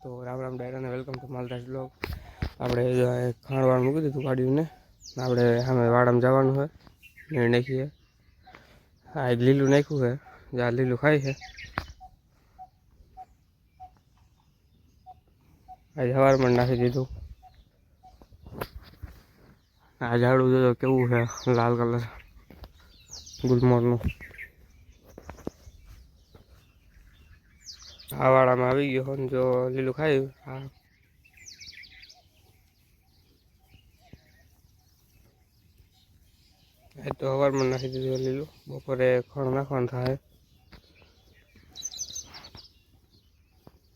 તો રામ રામ ડાયરા અને welcome to માલદાસ blog. આપણે ખાણવાનું મૂકી દીધું ગાડીને, આપણે સામે વાડામાં જવાનું છે, નીણ નાખીએ। હા, એક લીલું નાખ્યું છે, જ્યાં લીલું ખાય છે। આજે સવારમાં નાખી દીધું। આ ઝાડું જોજો કેવું છે, લાલ કલર ગુલમોરનું। આ વાડામાં આવી ગયો જો લીલું ખાયું। હા, એ તો સવારમાં નાખી દીધું લીલું, બપોરે ખણ નાખવાનું થાય।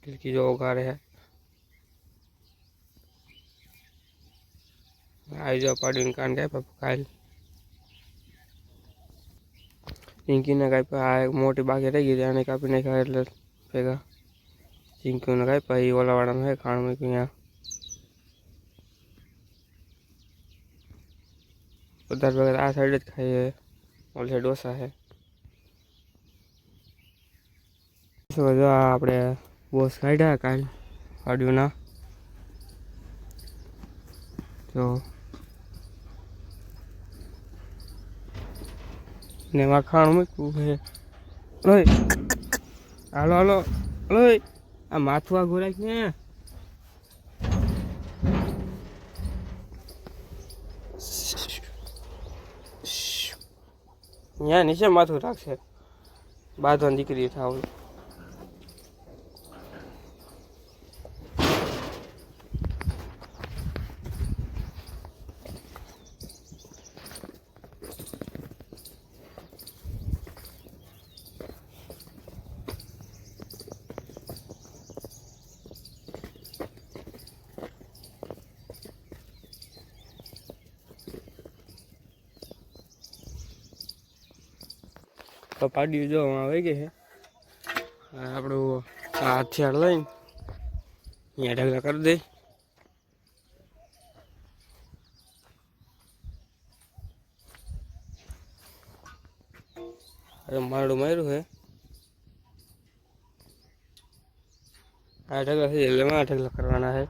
ખીડકી જો ઉગાડે છે, આવી જાઓ પાડીને કાન કાપ્યા કાલ ચીંકીને કાપ્યા। આ એક મોટી બાકી રહી ગઈ, આને કાપી નાખ્યા એટલે ભેગા ચીંકીને કાપ્યા। એ ઓલાવાડામાં છે ખાણ મૂક્યું ત્યાં, બધા ભેગા આ સાઈડ જ ખાઈએ, ઓલી સાઈડ ઓછા છે। જો આપણે બોસ કાઢ્યા કાલ ગાડીઓના, જો ને એમાં ખાણ મૂક્યું છે। ઓય હાલો હાલો, ઓય આ માથું આ ઘોરાક ને અહીંયા નીચે માથું રાખશે, બાંધવાની દીકરી થાવ। તો પાડ્યું જો આવી ગઈ છે, આપણું આ હથિયાર લઈને અહીંયા ઢગલા કરી દઈ। હવે મારડું માર્યું છે, આ ઢગલા થઈ જાય એટલે આ ઢગલા કરવાના છે।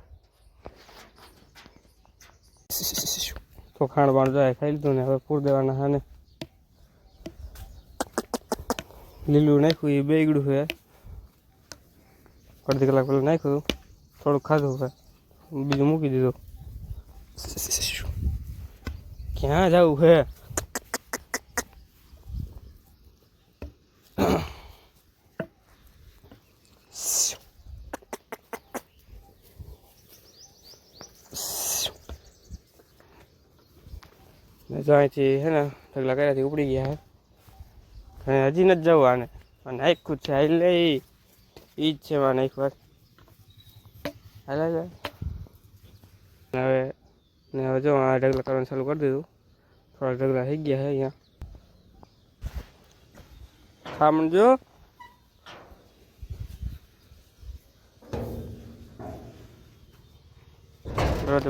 તો ખાણ બાણ જાય ખાઈ લીધું ને હવે પૂર દેવાના છે ને લીલું નાખ્યું એ બેગડું છે, અડધી કલાક પહેલાં નાખ્યું, થોડુંક ખાધું છે, બીજું મૂકી દીધું। ક્યાં જવું છે? જો અહીંથી છે ને ઢગલા કર્યાથી ઉપડી ગયા છે, હજી નથી જવું આને, નાખ્યું છે હાલ લે એ જ છે માં નાખ્યું હાલ જાય। હવે જો આ ઢગલા કરવાનું ચાલુ કરી દીધું, થોડા ઢગલા થઈ ગયા છે અહીંયા। ખામણ જો બંધ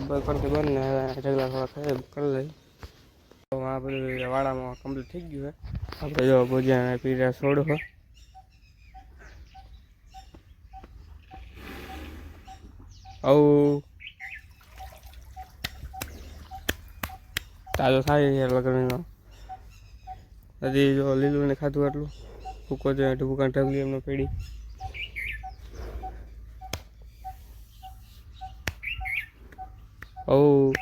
ને ઢગલા થોડા કરી લઈ। આ બધું વાડામાં કમ્પ્લીટ થઈ ગયું છે। આપણે જો ભજીયા પી રહ્યા છોડ હોય, આવું તાજો થાય છે લગ્નમાં। હજી જો લીલું ને ખાધું એટલું ભૂકો જોઈએ, ભૂકા ઢગલી એમનો પેઢી આવું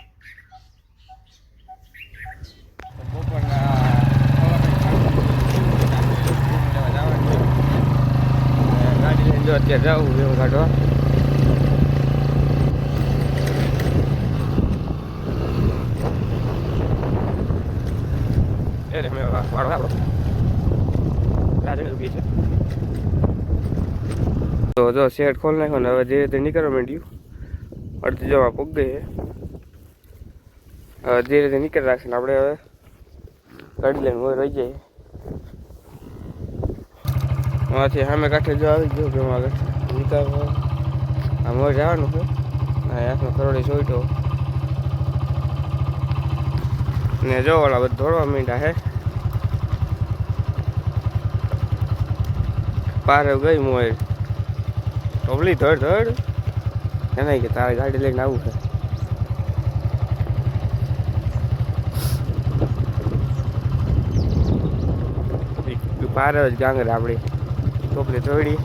અત્યારે જવું એવું કાઢવા। તો જો શેડ ખોલી નાખ્યો ને હવે ધીરે ધીરે નીકળવા માંડ્યું, અડધી જવા પૂગ ગઈ છે, હવે ધીરે ધીરે નીકળી રાખશે ને આપણે હવે ગાડી લઈને હોય રહી જાય। આમાંથી સામે કાંઠે જો આવી ગયો કે આગળ નીકળવા આમ હોય જવાનું છે, આખો કરોડી સોઈટો ને જો ઓલા બધા દોડવા માંડ્યા છે। પાર ગઈ મોર ટોપલી ધડ ધડ નહીં કે તારે ગાડી લઈને આવવું છે. પાર જ ગાંગર આપણી ટોપલી તોડી.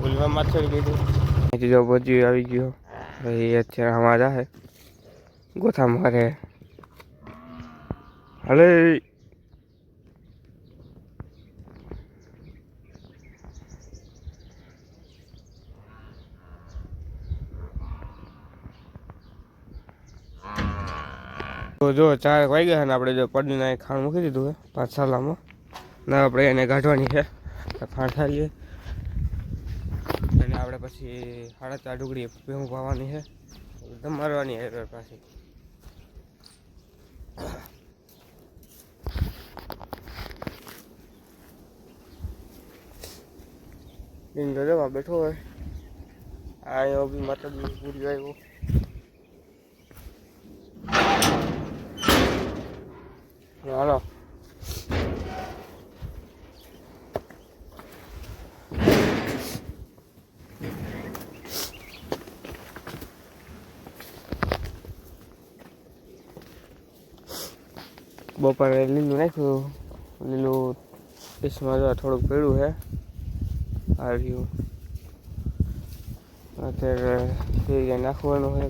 ઉલમાં માછડી ગઈ હતી જો ભજી આવી ગયો. એ અત્યારે અમારા હે ગોથા મારે હલે. તો જો 4 વાગી ગયા ને આપણે જો પડને ખાણ મૂકી દીધું છે પાછાલામાં. ના આપણે એને કાઢવાની છે ખાણ થાળીએ. અને આપણે પછી 4.5 ડુંગળી ભેહું પાવાની છે એકદમ મારવાની છે પાછી. ડીંગો જવા બેઠો હોય આ બી માતા પૂરી આવ્યો. હાલો બપોરે લીલું નાખ્યું. લીલું પીસમાં જો થોડુંક પડ્યું છે આ રહ્યું. અત્યારે નાખવાનું છે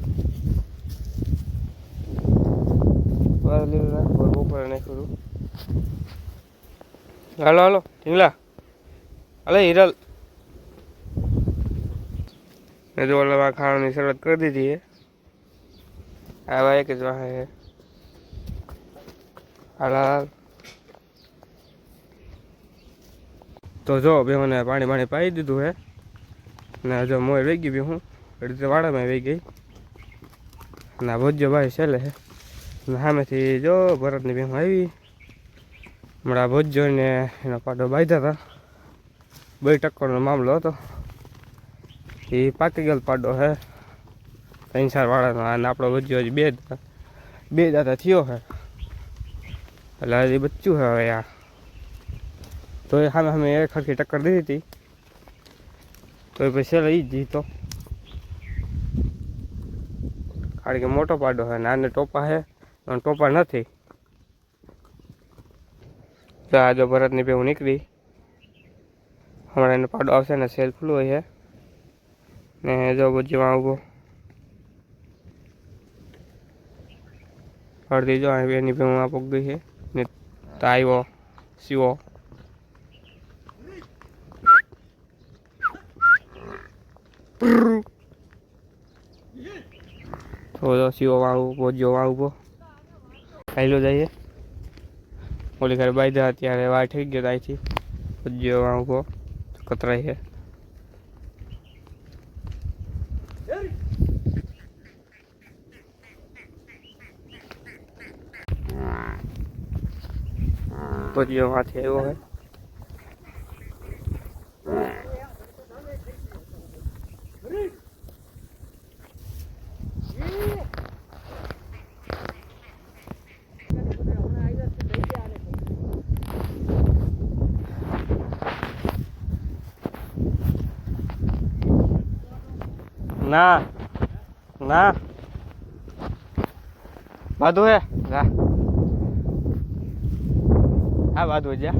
લીલું નાખવું બપોરે નાખ્યું. હાલો હાલો ઢીંગલા હાલે હિરલ. મેં જો ઓલા ખાવાની શરૂઆત કરી દીધી છે. આવા એક જ વાહે છે. હાલ તો જો બેહોને પાણી પાઈ દીધું છે ને જો મોર વહી ગઈ બેહું એટલે વાડામાં વહી ગઈ. ના ભોજ્યો ભાઈ છેલ્લે છે ને સામેથી જો ભરતની બેહું આવી. હમણાં ભોજ્યો ને એનો પાડો બાંધ્યા હતા. 2 ટક્કરનો મામલો હતો. એ પાકી ગયેલ પાડો છે 3-4 વાળાનો. અને આપણો ભોજ્યો હજી 2 દાંતા થયો છે એટલે હજી બચ્ચું છે હવે. આ તો એ સામે એક ખરખી ટક્કર દીધી હતી તો એ પછી છેલ્લે એ જ જીતો. કારણ કે મોટો પાડો છે ને આને ટોપા છે અને ટોપા નથી. તો આ જો ભરતની ભેહું નીકળી. હમણાં એનો પાડો આવશે ને સેલ ખુલ્લો હોય છે ને જો બજીમાં ઊભો અડધી જો એની ભેહું આ પગ ગઈ છે ને તો આવ્યો સીવો. તો સીવો વાળું ભોજો વાળું ઊભો ખાઈલો જઈએ. ઓલી ઘરે બાંધ્યા અત્યારે વાર થઈ ગયો અહીંથી ભોજો વાળું ઊભો કતરાય છે. ભોજો માંથી આવ્યો હોય. ના ના બાધું હે જા હા બાધું જા